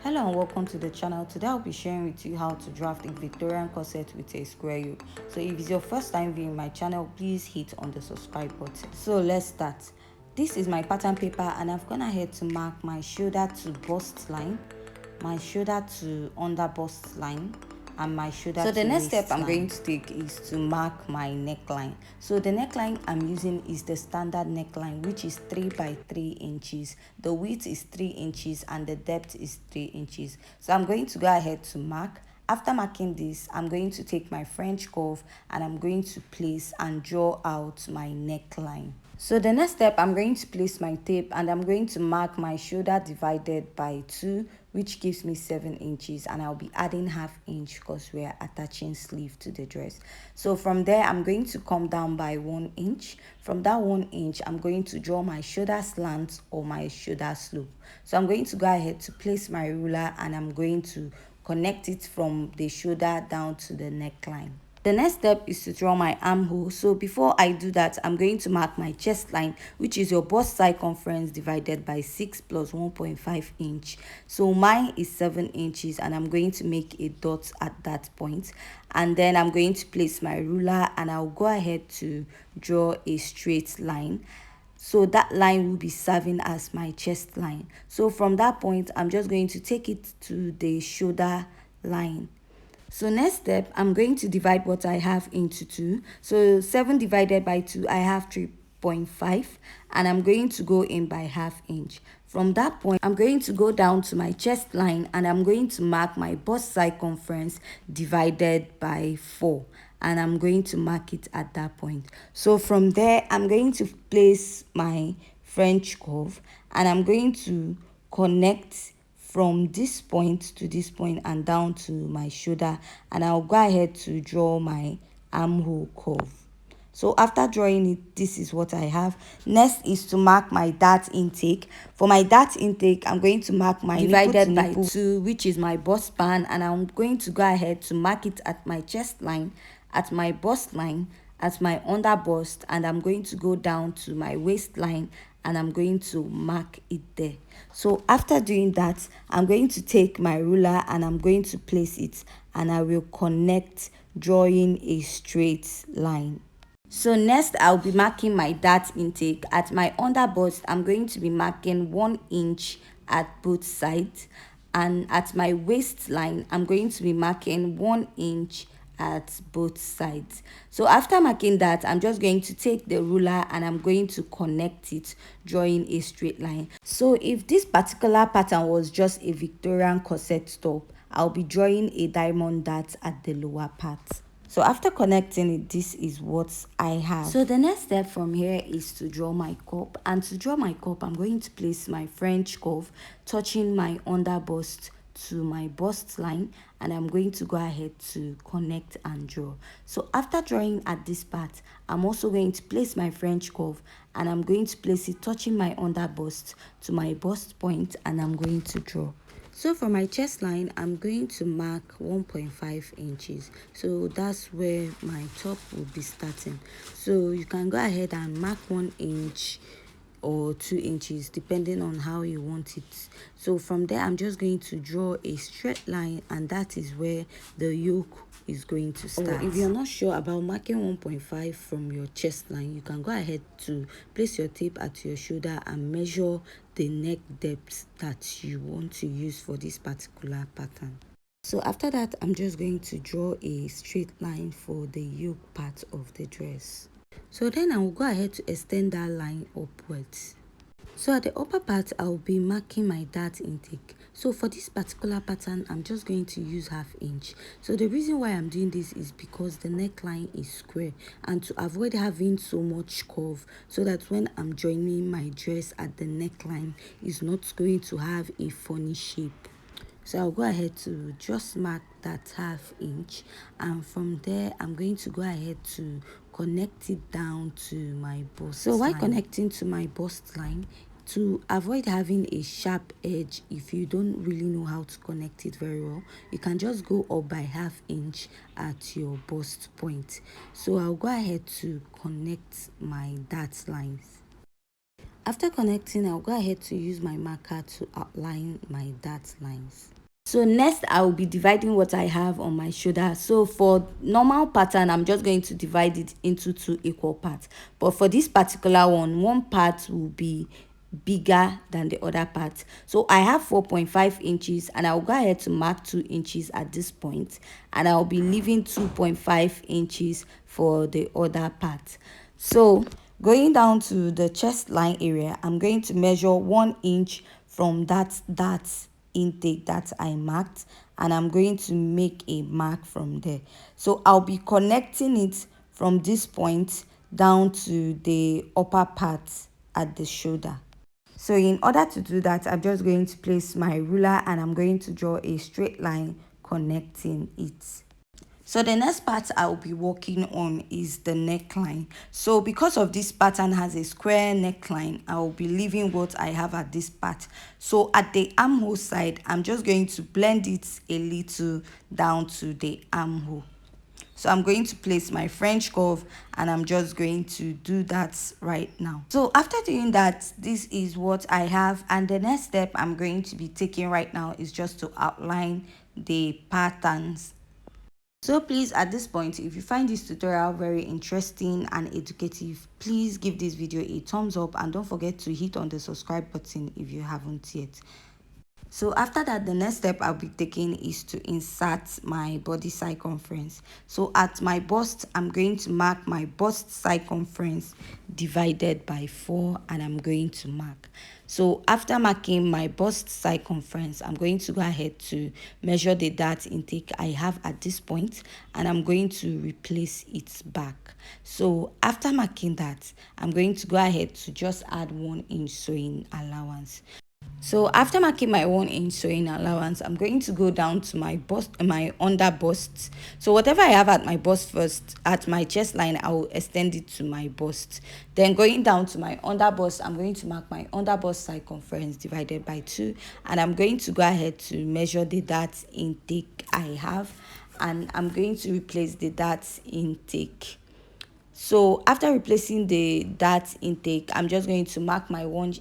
Hello and welcome to the channel. Today I'll be sharing with you how to draft a Victorian corset with a square yoke. So if it's your first time viewing my channel, please hit on the subscribe button. So let's start. This is my pattern paper and I've gone ahead to mark my shoulder to bust line, my shoulder to under bust line, and my shoulder. So the next step I'm going to take is to mark my neckline. So the neckline I'm using is the standard neckline, which is 3 by 3 inches. The width is 3 inches and the depth is 3 inches. So I'm going to go ahead to mark. After marking this, I'm going to take my French curve and I'm going to place and draw out my neckline. So the next step, I'm going to place my tape and I'm going to mark my shoulder divided by 2, which gives me 7 inches, and I'll be adding half inch because we are attaching sleeve to the dress. So from there, I'm going to come down by 1 inch. From that 1 inch, I'm going to draw my shoulder slant or my shoulder slope. So I'm going to go ahead to place my ruler and I'm going to connect it from the shoulder down to the neckline. The next step is to draw my armhole. So before I do that, I'm going to mark my chest line, which is your bust circumference divided by 6 plus 1.5 inch. So mine is 7 inches and I'm going to make a dot at that point. And then I'm going to place my ruler and I'll go ahead to draw a straight line. So that line will be serving as my chest line. So from that point, I'm just going to take it to the shoulder line. So next step, I'm going to divide what I have into 2. So 7 divided by 2, I have 3.5, and I'm going to go in by half inch. From that point, I'm going to go down to my chest line and I'm going to mark my bust circumference divided by 4. And I'm going to mark it at that point. So from there, I'm going to place my French curve and I'm going to connect from this point to this point and down to my shoulder, and I'll go ahead to draw my armhole curve. So after drawing it, this is what I have. Next is to mark my dart intake. For my dart intake, I'm going to mark my divided by 2, which is my bust span, and I'm going to go ahead to mark it at my chest line, at my bust line, at my under bust, and I'm going to go down to my waistline and I'm going to mark it there. So after doing that, I'm going to take my ruler and I'm going to place it and I will connect, drawing a straight line. So next, I'll be marking my dart intake. At my under bust, I'm going to be marking 1 inch at both sides, and at my waistline, I'm going to be marking 1 inch at both sides. So after marking that, I'm just going to take the ruler and I'm going to connect it, drawing a straight line. So if this particular pattern was just a Victorian corset top, I'll be drawing a diamond dart at the lower part. So after connecting it, this is what I have. So the next step from here is to draw my cup. And to draw my cup, I'm going to place my French curve, touching my under bust to my bust line, and I'm going to go ahead to connect and draw. So after drawing at this part, I'm also going to place my French curve and I'm going to place it touching my under bust to my bust point, and I'm going to draw. So for my chest line, I'm going to mark 1.5 inches. So that's where my top will be starting. So you can go ahead and mark 1 inch or 2 inches depending on how you want it. So from there, I'm just going to draw a straight line, and that is where the yoke is going to start. Or if you're not sure about marking 1.5 from your chest line, you can go ahead to place your tape at your shoulder and measure the neck depth that you want to use for this particular pattern. So after that, I'm just going to draw a straight line for the yoke part of the dress. So then I will go ahead to extend that line upwards. So at the upper part, I'll be marking my dart intake. So for this particular pattern, I'm just going to use half inch. So the reason why I'm doing this is because the neckline is square, and to avoid having so much curve, so that when I'm joining my dress at the neckline, it's not going to have a funny shape. So I'll go ahead to just mark that half inch, and from there I'm going to go ahead to connect it down to my bust. So while connecting to my bust line, to avoid having a sharp edge, if you don't really know how to connect it very well, you can just go up by half inch at your bust point. So I'll go ahead to connect my dart lines. After connecting, I'll go ahead to use my marker to outline my dart lines. So next I will be dividing what I have on my shoulder. So for normal pattern, I'm just going to divide it into 2 equal parts. But for this particular one part will be bigger than the other part. So I have 4.5 inches and I'll go ahead to mark 2 inches at this point, and I'll be leaving 2.5 inches for the other part. So going down to the chest line area, I'm going to measure 1 inch from that intake that I marked, and I'm going to make a mark from there. So I'll be connecting it from this point down to the upper part at the shoulder. So in order to do that, I'm just going to place my ruler and I'm going to draw a straight line connecting it. So the next part I'll be working on is the neckline. So because of this pattern has a square neckline, I'll be leaving what I have at this part. So at the armhole side, I'm just going to blend it a little down to the armhole. So I'm going to place my French curve and I'm just going to do that right now. So after doing that, this is what I have, and the next step I'm going to be taking right now is just to outline the patterns. So please, at this point, if you find this tutorial very interesting and educative, please give this video a thumbs up and don't forget to hit on the subscribe button if you haven't yet. So after that, the next step I'll be taking is to insert my body circumference. So at my bust, I'm going to mark my bust circumference divided by 4, and I'm going to mark. So after marking my bust circumference, I'm going to go ahead to measure the dart intake I have at this point, and I'm going to replace it back. So after marking that, I'm going to go ahead to just add 1 inch sewing allowance. So after marking my 1 inch sewing allowance, I'm going to go down to my bust, my under bust. So whatever I have at my bust first, at my chest line, I will extend it to my bust. Then going down to my under bust, I'm going to mark my under bust circumference divided by 2, and I'm going to go ahead to measure the dart intake I have, and I'm going to replace the dart intake. So after replacing the dart intake, I'm just going to mark my 1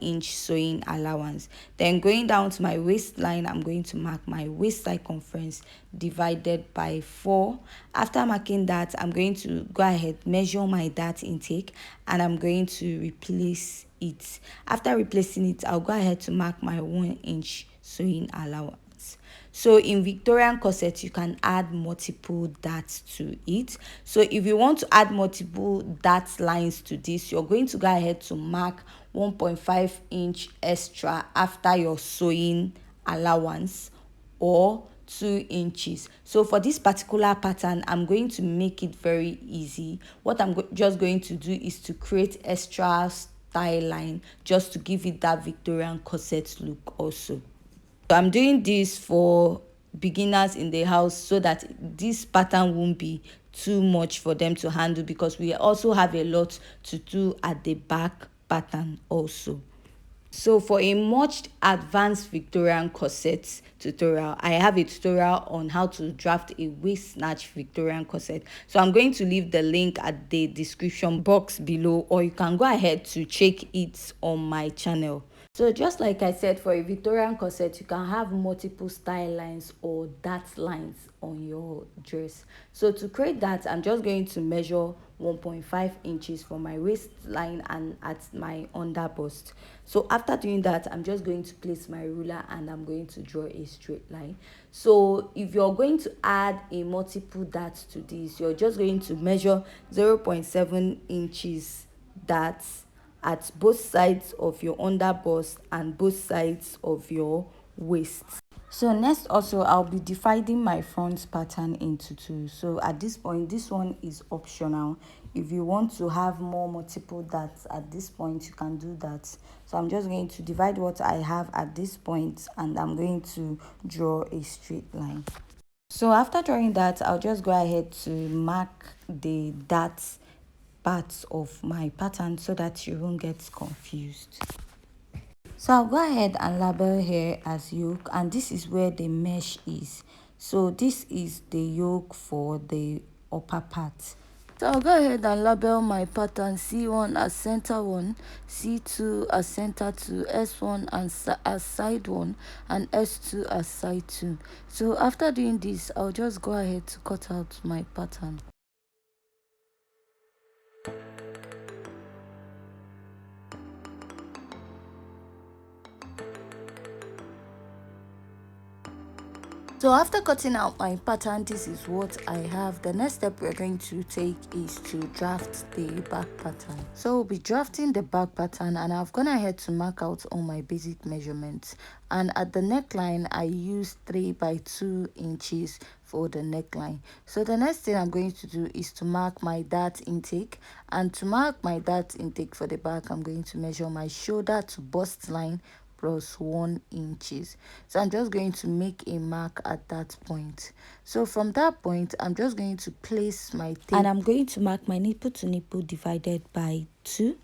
inch sewing allowance. Then going down to my waistline, I'm going to mark my waist circumference divided by 4. After marking that, I'm going to go ahead, measure my dart intake, and I'm going to replace it. After replacing it, I'll go ahead to mark my 1 inch sewing allowance. So in Victorian corset, you can add multiple darts to it. So if you want to add multiple dart lines to this, you're going to go ahead to mark 1.5 inch extra after your sewing allowance, or 2 inches. So for this particular pattern, I'm going to make it very easy. What I'm just going to do is to create extra style line just to give it that Victorian corset look also. So I'm doing this for beginners in the house so that this pattern won't be too much for them to handle, because we also have a lot to do at the back pattern also. So for a much advanced Victorian corset tutorial, I have a tutorial on how to draft a waist snatch Victorian corset. So I'm going to leave the link at the description box below, or you can go ahead to check it on my channel. So just like I said, for a Victorian corset, you can have multiple style lines or dart lines on your dress. So to create that, I'm just going to measure 1.5 inches from my waistline and at my under bust. So after doing that, I'm just going to place my ruler and I'm going to draw a straight line. So if you're going to add a multiple dart to this, you're just going to measure 0.7 inches darts at both sides of your under bust and both sides of your waist. So next also, I'll be dividing my front pattern into 2. So at this point, this one is optional. If you want to have more multiple darts at this point, you can do that. So I'm just going to divide what I have at this point and I'm going to draw a straight line. So after drawing that, I'll just go ahead to mark the darts parts of my pattern so that you won't get confused. So I'll go ahead and label here as yoke, and this is where the mesh is. So this is the yoke for the upper part. So I'll go ahead and label my pattern C1 as center 1, C2 as center 2, S1 as side 1, and S2 as side 2. So after doing this, I'll just go ahead to cut out my pattern. So after cutting out my pattern, this is what I have. The next step we're going to take is to draft the back pattern. So we'll be drafting the back pattern, and I've gone ahead to mark out all my basic measurements. And at the neckline, I used 3 by 2 inches for the neckline. So the next thing I'm going to do is to mark my dart intake. And to mark my dart intake for the back, I'm going to measure my shoulder to bust line plus 1 inches. So I'm just going to make a mark at that point. So from that point, I'm just going to place my tape, and I'm going to mark my nipple to nipple divided by 2.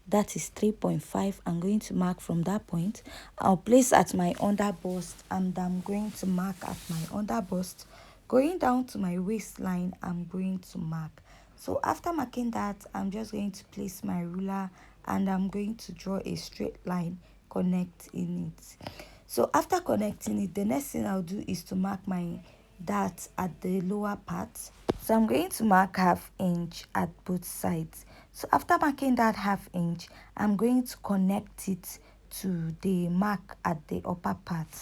That is 3.5. I'm going to mark from that point. I'll place at my under bust, and I'm going to mark at my under bust. Going down to my waistline, I'm going to mark. So after marking that, I'm just going to place my ruler, and I'm going to draw a straight line connecting it. So after connecting it, the next thing I'll do is to mark my dart at the lower part. So I'm going to mark 1/2 inch at both sides. So after marking that 1/2 inch, I'm going to connect it to the mark at the upper part.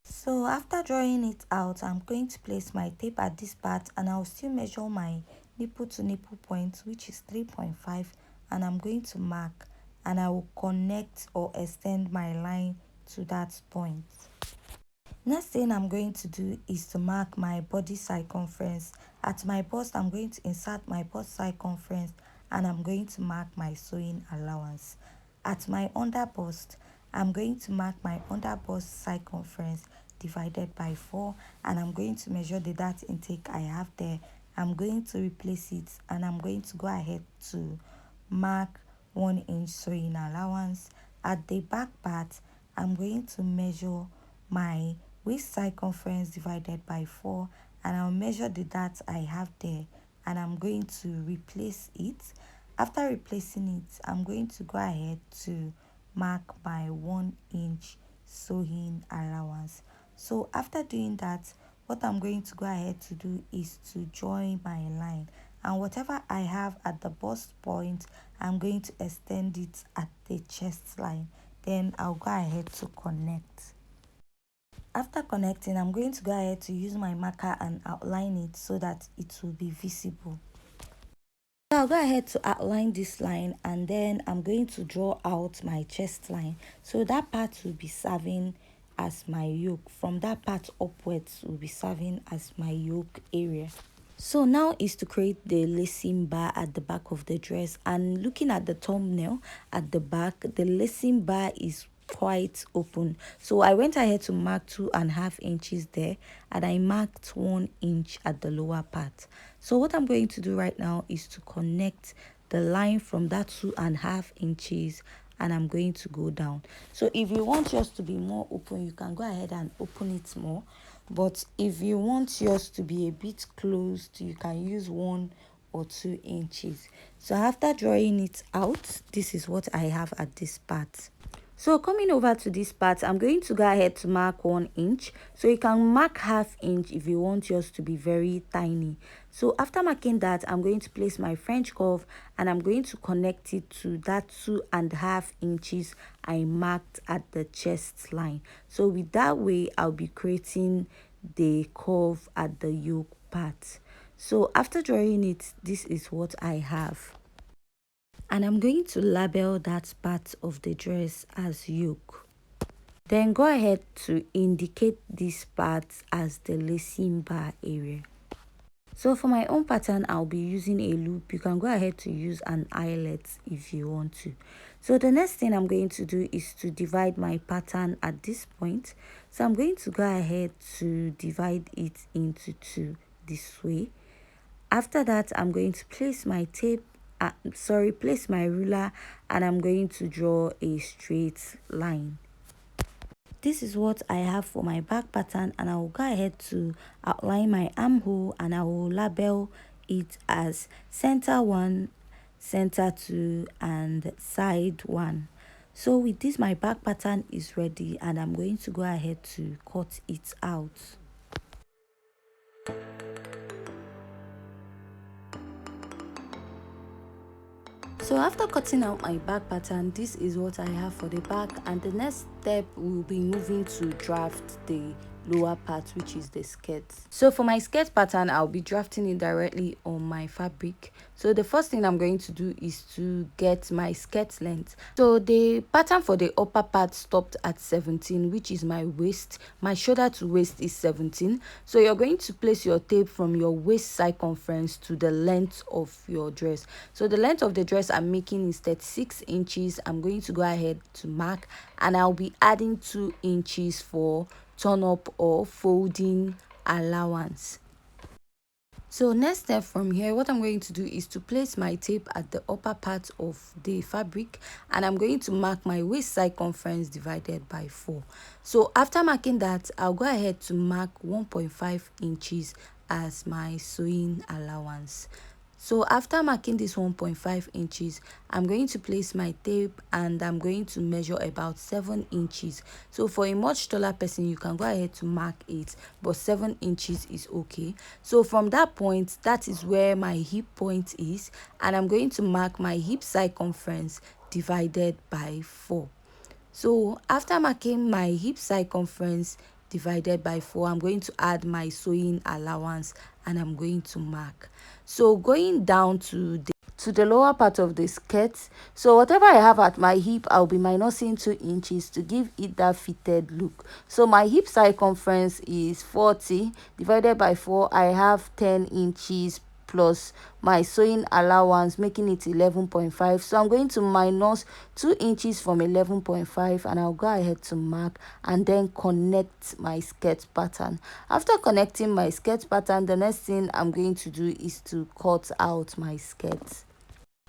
So after drawing it out, I'm going to place my tape at this part, and I'll still measure my nipple to nipple point, which is 3.5, and I'm going to mark, and I will connect or extend my line to that point. Next thing I'm going to do is to mark my body circumference. At my bust, I'm going to insert my bust circumference, and I'm going to mark my sewing allowance. At my under bust, I'm going to mark my under bust circumference divided by 4, and I'm going to measure the dart intake I have there. I'm going to replace it, and I'm going to go ahead to mark 1 inch sewing allowance. At the back part, I'm going to measure my waist circumference divided by 4, and I'll measure the dart I have there, and I'm going to replace it. After replacing it, I'm going to go ahead to mark my 1 inch sewing allowance. So after doing that, what I'm going to go ahead to do is to join my line, and whatever I have at the bust point, I'm going to extend it at the chest line. Then I'll go ahead to connect. After connecting, I'm going to go ahead to use my marker and outline it so that it will be visible. So I'll go ahead to outline this line, and then I'm going to draw out my chest line. So that part will be serving as my yoke. From that part upwards will be serving as my yoke area. So now is to create the lacing bar at the back of the dress, and looking at the thumbnail at the back, the lacing bar is quite open. So I went ahead to mark 2.5 inches there, and I marked 1 inch at the lower part. So what I'm going to do right now is to connect the line from that 2.5 inches, and I'm going to go down. So if you want yours to be more open, you can go ahead and open it more. But if you want yours to be a bit closed, you can use 1 or 2 inches. So after drawing it out, this is what I have at this part. So coming over to this part, I'm going to go ahead to mark 1 inch. So you can mark 1/2 inch if you want yours to be very tiny. So after marking that, I'm going to place my French curve, and I'm going to connect it to that 2.5 inches I marked at the chest line. So with that way, I'll be creating the curve at the yoke part. So after drawing it, this is what I have. And I'm going to label that part of the dress as yoke. Then go ahead to indicate this part as the lacing bar area. So for my own pattern, I'll be using a loop. You can go ahead to use an eyelet if you want to. So the next thing I'm going to do is to divide my pattern at this point. So I'm going to go ahead to divide it into 2 this way. After that, I'm going to place my place my ruler, and I'm going to draw a straight line. This is what I have for my back pattern, and I will go ahead to outline my armhole, and I will label it as center 1, center 2 and side 1. So with this, my back pattern is ready, and I'm going to go ahead to cut it out. So after cutting out my back pattern, this is what I have for the back, and the next step will be moving to draft the lower part, which is the skirt. So for my skirt pattern, I'll be drafting it directly on my fabric. So the first thing I'm going to do is to get my skirt length. So the pattern for the upper part stopped at 17, which is my waist. My shoulder to waist is 17. So you're going to place your tape from your waist circumference to the length of your dress. So the length of the dress I'm making is 36 inches. I'm going to go ahead to mark, and I'll be adding 2 inches for turn up or folding allowance. So next step from here, what I'm going to do is to place my tape at the upper part of the fabric, and I'm going to mark my waist circumference divided by 4. So after marking that, I'll go ahead to mark 1.5 inches as my sewing allowance. So after marking this 1.5 inches, I'm going to place my tape, and I'm going to measure about 7 inches. So for a much taller person, you can go ahead to mark 8, but 7 inches is okay. So from that point, that is where my hip point is, and I'm going to mark my hip circumference divided by 4. So after marking my hip circumference divided by 4, I'm going to add my sewing allowance, and I'm going to mark. So going down to the lower part of the skirt, so whatever I have at my hip, I'll be minusing 2 inches to give it that fitted look. So my hip circumference is 40 divided by 4. I have 10 inches plus my sewing allowance, making it 11.5. So I'm going to minus 2 inches from 11.5, and I'll go ahead to mark and then connect my skirt pattern. After connecting my skirt pattern, the next thing I'm going to do is to cut out my skirt.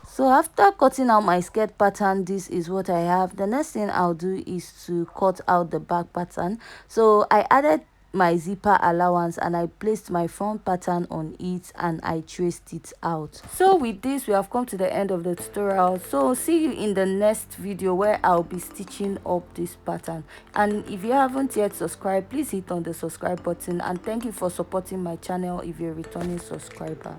So after cutting out my skirt pattern, this is what I have. The next thing I'll do is to cut out the back pattern. So I added my zipper allowance, and I placed my front pattern on it, and I traced it out. So with this, we have come to the end of the tutorial. So see you in the next video where I'll be stitching up this pattern. And if you haven't yet subscribed, please hit on the subscribe button, and thank you for supporting my channel if you're a returning subscriber.